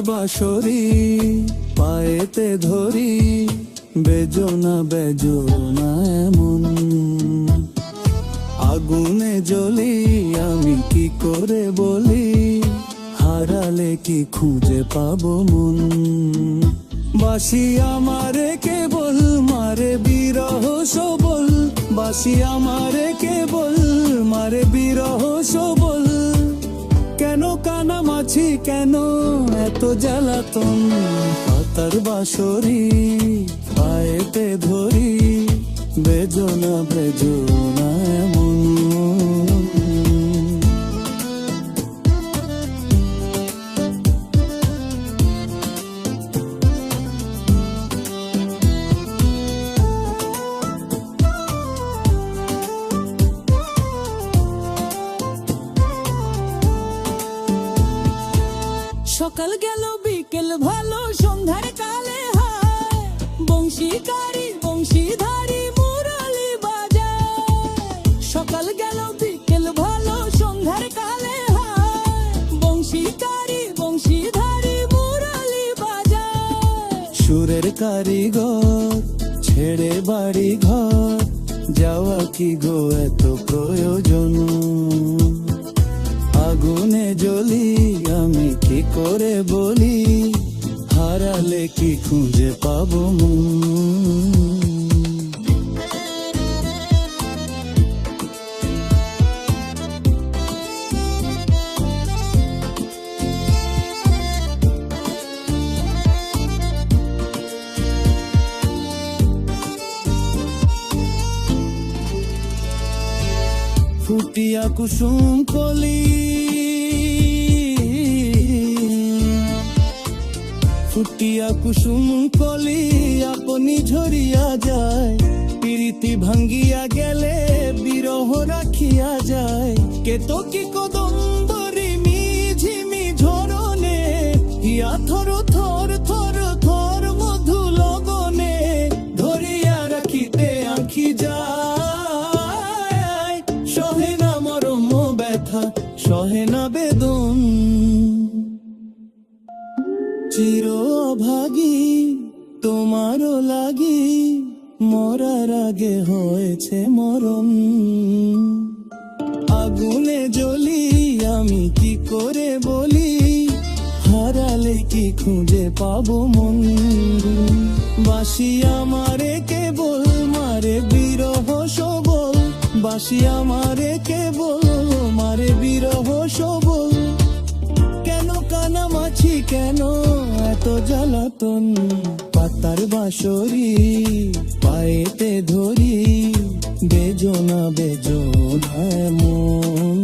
বাঁশরি পায়েতে ধরি, বেজোনা বেজোনা এমন। আগুনে জ্বলি আমি কি করে বলি, হারালে কি খুঁজে পাবো মন। বাঁশি আমারে কেবল মারে বিরহ সবল, বাঁশি আমারে কেবল মারে বিরহ সবল। কেন কানামাছি কেন এত জ্বালাতন, পাতার বাঁশরি পায়েতে ধরি, বেজোনা বেজোনা এমন। সকাল গেল বিকেল ভালো সন্ধ্যার কালে হায়, বংশীকারী বংশীধারী মুরলি বাজায়। সকাল গেল বিকেল ভালো সন্ধ্যার কালে হায়, বংশীকারী বংশীধারী মুরলি বাজায়। সুরের কারিগর ছেড়ে বাড়ি ঘর, যাওয়া কি গো এত প্রয়োজন। আগুনে জ্বলি আমি কি করে বলি, হারালে কি খুঁজে পাবো মন। ফুটিয়া কুসুম কলি, ফুটিয়া কুসুম কলি আপনি ঝরিয়া যায়। প্রীতি ভাঙ্গিয়া গেলে বিরহ রাখিয়া যায়। কেতো কি কদম্বরি মিঝিমি ঝরনে, হিয়া থর থর থর থর মধু লগনে, ধরিয়া রাখিতে আঁখি যায়। সহে না মরম ব্যথা সহে না বেদন, চির অভাগী তোমারও লাগি, মরার আগে হয়েছে মরণ। আগুনে জ্বলি আমি কি করে বলি, হারালে কি খুঁজে পাবো মন। বাঁশি আমারে কেবল মারে বিরহ সবল, বাঁশি আমারে কেবল মারে বিরহ সবল। কেন কানামাছি কেন এত জ্বালাতন, পাতার বাঁশরি পায়েতে ধরি, বেজোনা বেজোনা মন।